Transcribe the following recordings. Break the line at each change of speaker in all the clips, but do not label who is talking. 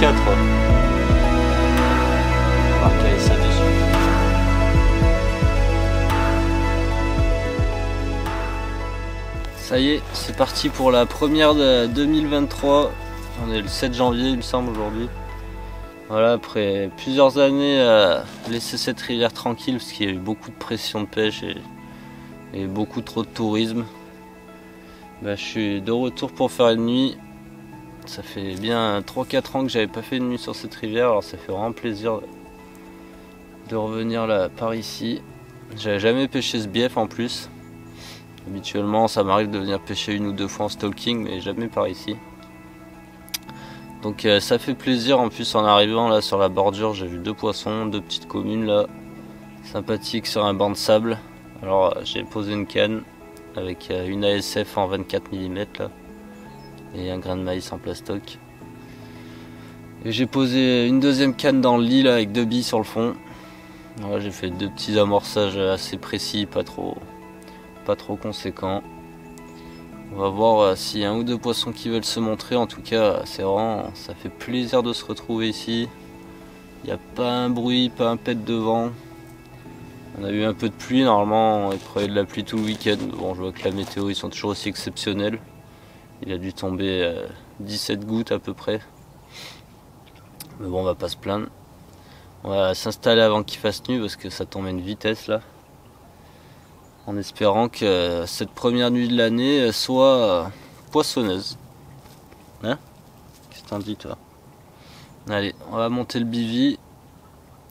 4. On va recaler ça dessus. Ça y est, c'est parti pour la première de 2023. On est le 7 janvier il me semble aujourd'hui. Voilà, après plusieurs années à laisser cette rivière tranquille parce qu'il y a eu beaucoup de pression de pêche et beaucoup trop de tourisme. Je suis de retour pour faire une nuit. Ça fait bien 3-4 ans que j'avais pas fait une nuit sur cette rivière, alors ça fait vraiment plaisir de revenir là par ici. J'avais jamais pêché ce bief en plus. Habituellement ça m'arrive de venir pêcher 1 ou 2 fois en stalking, mais jamais par ici. Donc ça fait plaisir. En plus en arrivant là sur la bordure, j'ai vu 2 poissons, 2 petites communes là, sympathiques sur un banc de sable. Alors j'ai posé une canne avec une ASF en 24 mm là et un grain de maïs en plastoc. Et j'ai posé une deuxième canne dans le lit là avec 2 billes sur le fond. Voilà, j'ai fait 2 petits amorçages assez précis, pas trop conséquents. On va voir s'il y a 1 ou 2 poissons qui veulent se montrer. En tout cas, c'est vraiment, ça fait plaisir de se retrouver ici. Il n'y a pas un bruit, pas un pet de vent. On a eu un peu de pluie, normalement il prévoit de la pluie tout le week-end. Bon, je vois que la météo, ils sont toujours aussi exceptionnels. Il a dû tomber 17 gouttes à peu près. Mais bon, on va pas se plaindre. On va s'installer avant qu'il fasse nuit parce que ça tombe à une vitesse là. En espérant que cette première nuit de l'année soit poissonneuse. Hein? Qu'est-ce que t'en dis toi? Allez, on va monter le bivy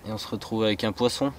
et on se retrouve avec un poisson.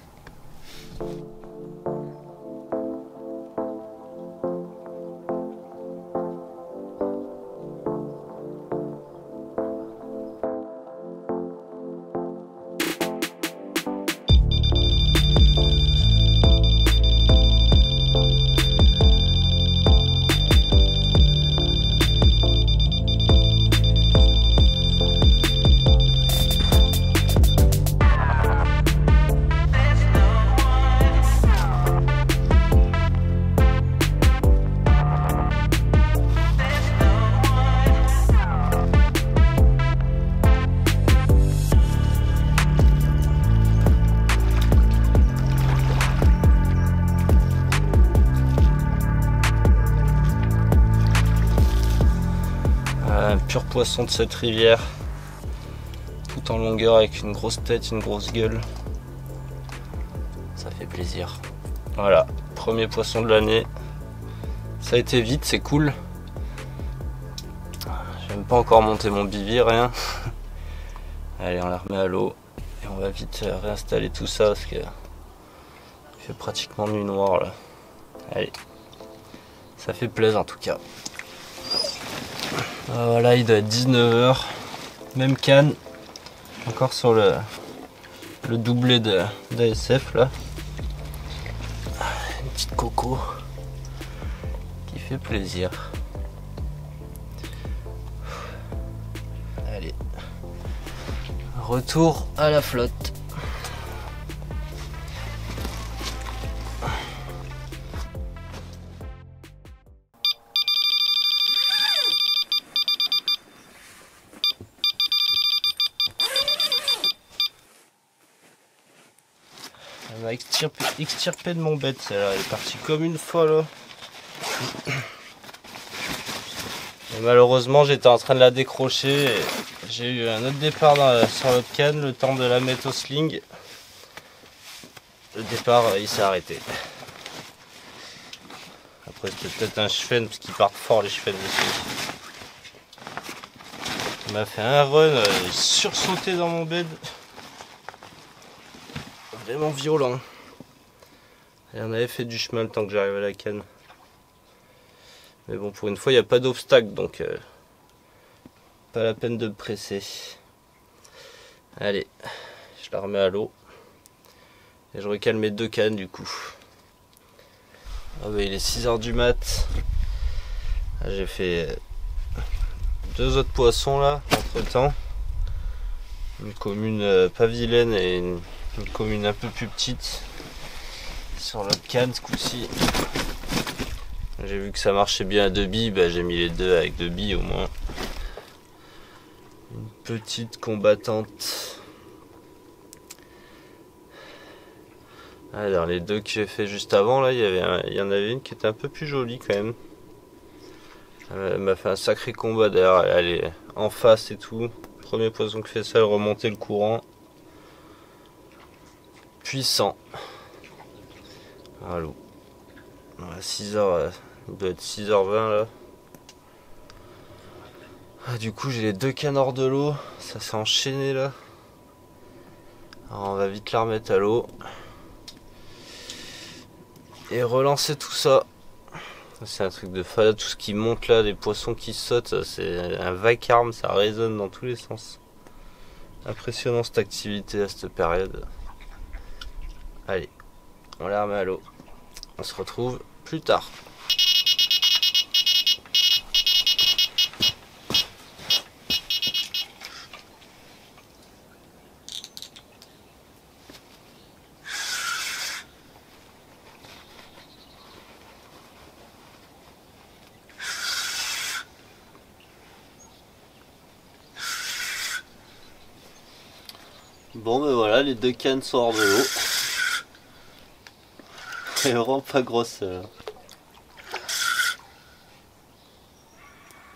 Un pur poisson de cette rivière, tout en longueur avec une grosse tête, une grosse gueule. Ça fait plaisir. Voilà, premier poisson de l'année. Ça a été vite, c'est cool. J'ai même pas encore monté mon bivy, rien. Allez, on la remet à l'eau et on va vite réinstaller tout ça parce que il fait pratiquement nuit noire là. Allez, ça fait plaisir en tout cas. Voilà, il doit être 19 h, même canne, encore sur le doublé d'ASF là. Une petite coco qui fait plaisir. Allez, retour à la flotte. Elle m'a extirpé de mon bête, celle-là. Elle est partie comme une folle. Et malheureusement, j'étais en train de la décrocher. Et j'ai eu un autre départ sur l'autre canne, le temps de la mettre au sling. Le départ, il s'est arrêté. Après, c'était peut-être un chevenne, parce qu'ils partent fort les chevennes dessus. Il m'a fait un run, sursauté dans mon bed. Vraiment violent. Et on avait fait du chemin le temps que j'arrive à la canne. Mais bon, pour une fois, il n'y a pas d'obstacle, donc pas la peine de me presser. Allez, je la remets à l'eau. Et je recale mes 2 cannes du coup. Ah bah, il est 6 h du mat. J'ai fait 2 autres poissons là, entre temps. Une commune pas vilaine et une commune un peu plus petite. Sur l'autre canne ce coup-ci. J'ai vu que ça marchait bien à 2 billes, bah, j'ai mis les 2 avec 2 billes au moins. Une petite combattante. Alors les deux que j'ai fait juste avant là, il y en avait une qui était un peu plus jolie quand même. Elle m'a fait un sacré combat d'ailleurs, elle est en face et tout. Premier poisson qui fait ça, elle remontait le courant. Puissant. Allô. 6h, il doit être 6h20 là. Ah, du coup j'ai les deux cannes hors de l'eau, ça s'est enchaîné là. Alors on va vite la remettre à l'eau. Et relancer tout ça. C'est un truc de fada, tout ce qui monte là, les poissons qui sautent, c'est un vacarme, ça résonne dans tous les sens. Impressionnant cette activité à cette période. Allez, on la remet à l'eau. On se retrouve plus tard. Bon ben voilà, les deux cannes sont hors de l'eau. C'est vraiment pas grosse.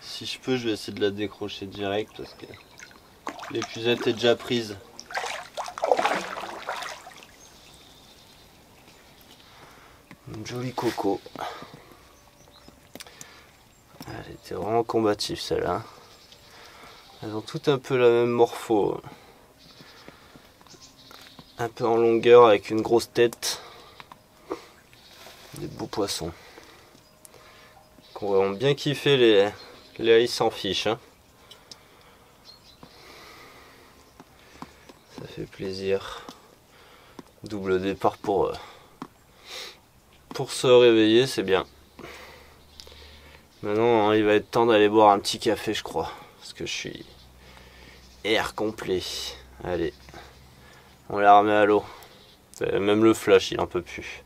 Si je peux, je vais essayer de la décrocher direct parce que l'épuisette est déjà prise. Une jolie coco. Elle était vraiment combative celle-là. Elles ont toutes un peu la même morpho. Un peu en longueur avec une grosse tête. Des beaux poissons. Qu'on va vraiment bien kiffer les ils s'en fichent. Hein. Ça fait plaisir. Double départ pour se réveiller, c'est bien. Maintenant, hein, il va être temps d'aller boire un petit café, je crois. Parce que je suis air complet. Allez, on la remet à l'eau. Même le flash, il en peut plus.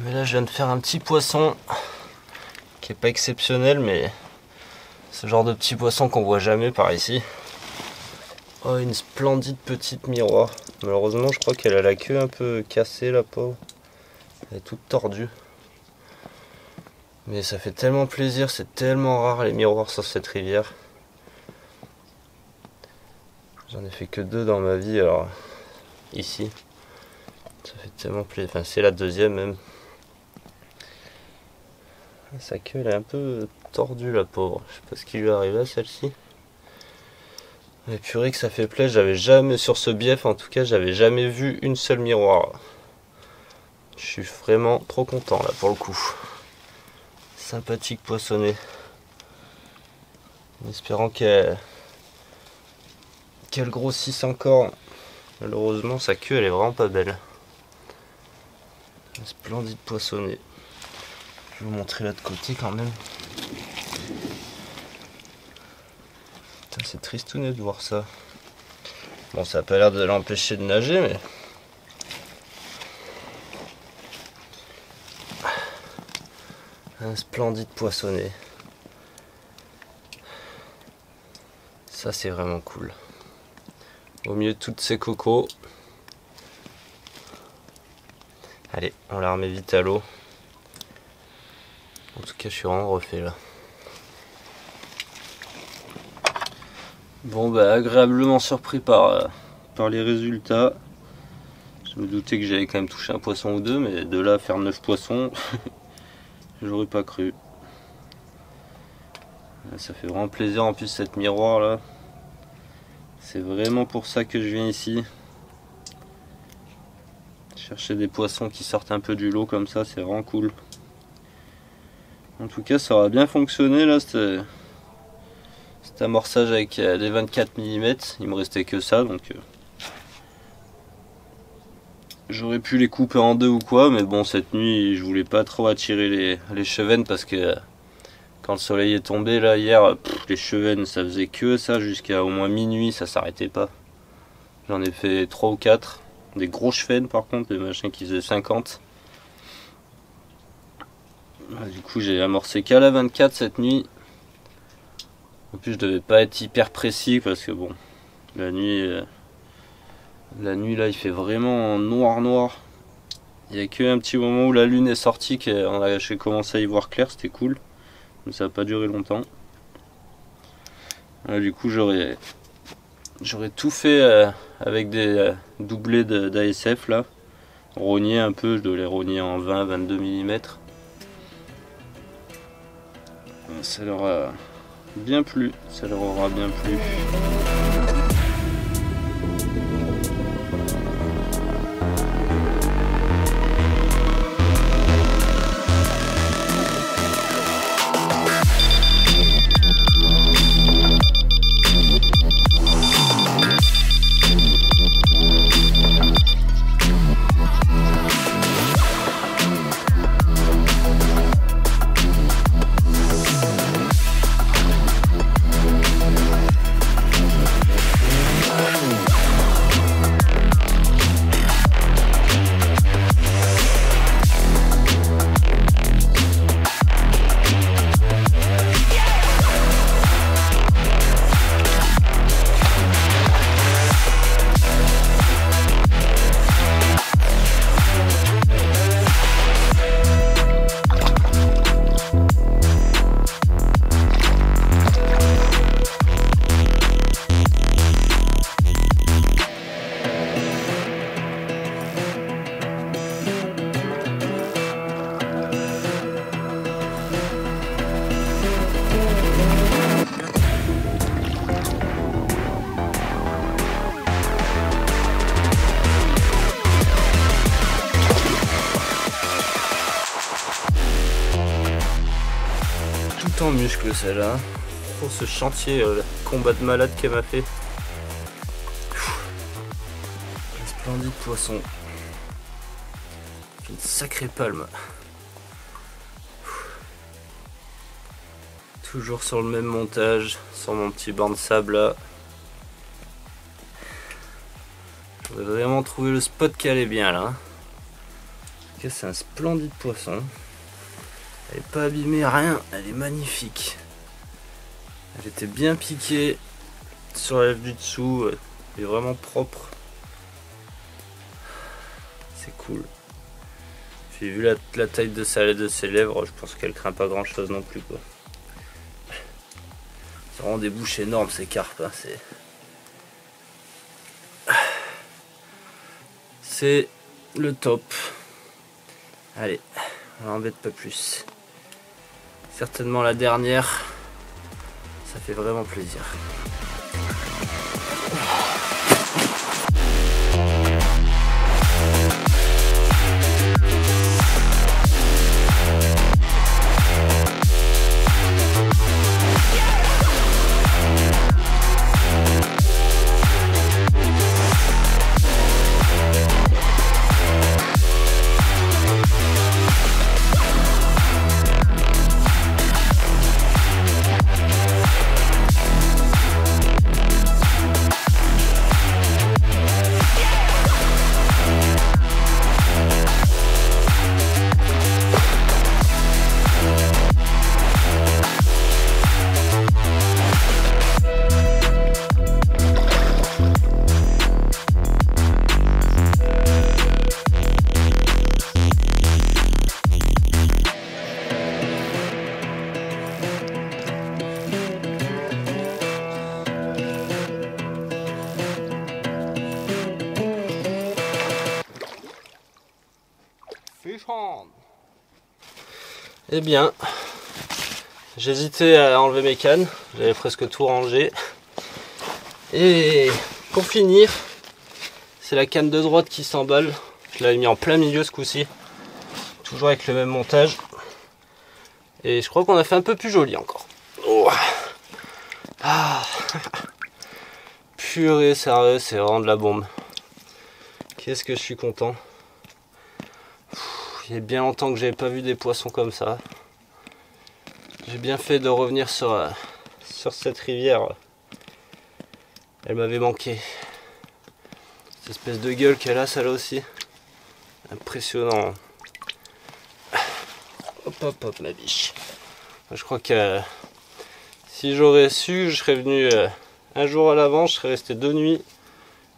Mais là je viens de faire un petit poisson qui est pas exceptionnel, mais ce genre de petit poisson qu'on voit jamais par ici. Oh, une splendide petite miroir. Malheureusement je crois qu'elle a la queue un peu cassée, la pauvre. Elle est toute tordue. Mais ça fait tellement plaisir, c'est tellement rare les miroirs sur cette rivière. J'en ai fait que 2 dans ma vie, alors ici. Ça fait tellement plaisir, enfin c'est la deuxième même. Sa queue elle est un peu tordue la pauvre, je sais pas ce qui lui est arrivé à celle-ci. Mais purée que ça fait plaisir, j'avais jamais, sur ce bief en tout cas, j'avais jamais vu une seule miroir. Je suis vraiment trop content là pour le coup. Sympathique poissonnée. En espérant qu'elle grossisse encore. Malheureusement sa queue elle est vraiment pas belle. Un splendide poissonnée. Je vais vous montrer là de côté quand même. Putain, c'est tristounet de voir ça. Bon, ça a pas l'air de l'empêcher de nager, mais... Un splendide poissonnet. Ça, c'est vraiment cool. Au milieu de toutes ces cocos. Allez, on la remet vite à l'eau. En tout cas, je suis vraiment refait là. Bon, bah, agréablement surpris par les résultats. Je me doutais que j'allais quand même toucher un poisson ou deux, mais de là à faire 9 poissons, j'aurais pas cru. Ça fait vraiment plaisir en plus cette miroir là. C'est vraiment pour ça que je viens ici. Chercher des poissons qui sortent un peu du lot comme ça, c'est vraiment cool. En tout cas, ça aura bien fonctionné là, cet amorçage avec les 24 mm. Il me restait que ça, donc j'aurais pu les couper en deux ou quoi, mais bon, cette nuit je voulais pas trop attirer les chevennes parce que quand le soleil est tombé là hier, les chevennes ça faisait que ça jusqu'à au moins minuit, ça s'arrêtait pas. J'en ai fait 3 ou 4, des gros chevennes par contre, des machins qui faisaient 50. Du coup j'ai amorcé qu'à la 24 cette nuit. En plus je devais pas être hyper précis parce que bon, la nuit là il fait vraiment noir. Il n'y a qu'un petit moment où la lune est sortie que j'ai commencé à y voir clair, c'était cool. Mais ça n'a pas duré longtemps. Là, du coup j'aurais tout fait avec des doublés d'ASF là. Rogner un peu, je dois les rogner en 20-22 mm. Ça leur a bien plu, ça leur aura bien plu. En muscle celle-là. Pour ce chantier, combat de malade qu'elle m'a fait. Un splendide poisson. Une sacrée palme. Toujours sur le même montage, sur mon petit banc de sable là. Je voudrais vraiment trouver le spot qui allait bien là. C'est un splendide poisson. Elle n'est pas abîmée, rien, elle est magnifique. Elle était bien piquée sur la lèvre du dessous, elle est vraiment propre. C'est cool. Puis vu la taille de ses lèvres, je pense qu'elle craint pas grand chose non plus quoi. C'est vraiment des bouches énormes ces carpes, hein. C'est le top. Allez, on l'embête pas plus. Certainement la dernière. Ça fait vraiment plaisir. Eh bien, j'hésitais à enlever mes cannes, j'avais presque tout rangé. Et pour finir, c'est la canne de droite qui s'emballe. Je l'avais mis en plein milieu ce coup-ci, toujours avec le même montage. Et je crois qu'on a fait un peu plus joli encore. Oh. Ah. Purée, sérieux, c'est vraiment de la bombe. Qu'est-ce que je suis content. Il y a bien longtemps que j'avais pas vu des poissons comme ça. J'ai bien fait de revenir sur cette rivière. Elle m'avait manqué. Cette espèce de gueule qu'elle a, celle-là aussi. Impressionnant. Hop hop hop ma biche. Je crois que si j'aurais su, je serais venu un jour à l'avance, je serais resté 2 nuits.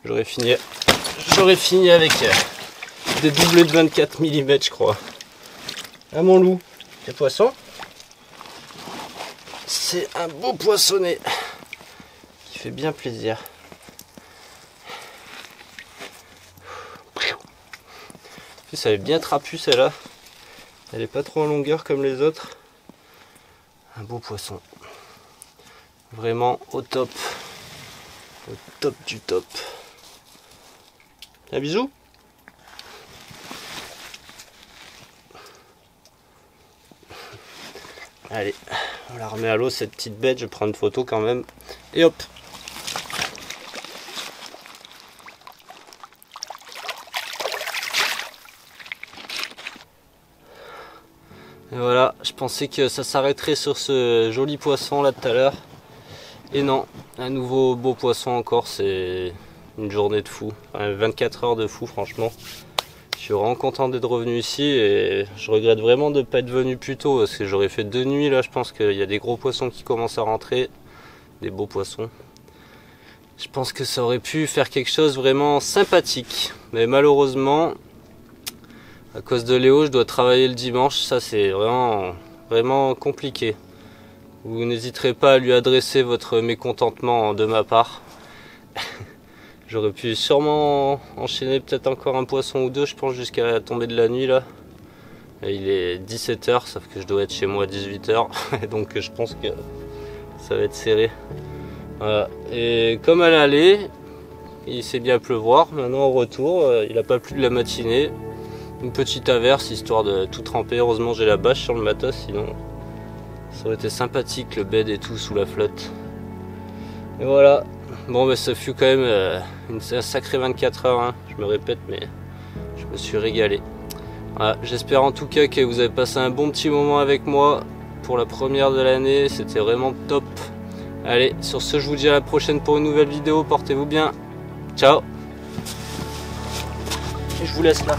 J'aurais fini avec des doublés de 24 mm je crois. Ah mon loup, les poissons. C'est un beau poissonnet qui fait bien plaisir. Ça est bien trapu celle-là. Elle est pas trop en longueur comme les autres. Un beau poisson. Vraiment au top. Au top du top. Un bisou. Allez, on la remet à l'eau cette petite bête, je prends une photo quand même. Et hop. Et voilà, je pensais que ça s'arrêterait sur ce joli poisson là tout à l'heure. Et non, un nouveau beau poisson encore, c'est une journée de fou. Enfin, 24 heures de fou franchement. Je suis vraiment content d'être revenu ici et je regrette vraiment de ne pas être venu plus tôt parce que j'aurais fait 2 nuits là. Je pense qu'il y a des gros poissons qui commencent à rentrer, des beaux poissons. Je pense que ça aurait pu faire quelque chose vraiment sympathique, mais malheureusement à cause de Léo je dois travailler le dimanche. Ça c'est vraiment compliqué. Vous n'hésiterez pas à lui adresser votre mécontentement de ma part. J'aurais pu sûrement enchaîner peut-être encore un poisson ou deux, je pense, jusqu'à la tombée de la nuit là. Et il est 17h, sauf que je dois être chez moi à 18h. Et donc je pense que ça va être serré. Voilà. Et comme à l'aller, il s'est bien pleuvoir. Maintenant au retour, il n'a pas plu de la matinée. Une petite averse histoire de tout tremper. Heureusement j'ai la bâche sur le matos, sinon ça aurait été sympathique le bed et tout sous la flotte. Et voilà. Bon bah ça fut quand même un sacré 24 heures, hein. Je me répète mais je me suis régalé. Voilà, j'espère en tout cas que vous avez passé un bon petit moment avec moi. pour la première de l'année, c'était vraiment top. Allez, sur ce, je vous dis à la prochaine pour une nouvelle vidéo, portez-vous bien, ciao. Et je vous laisse là.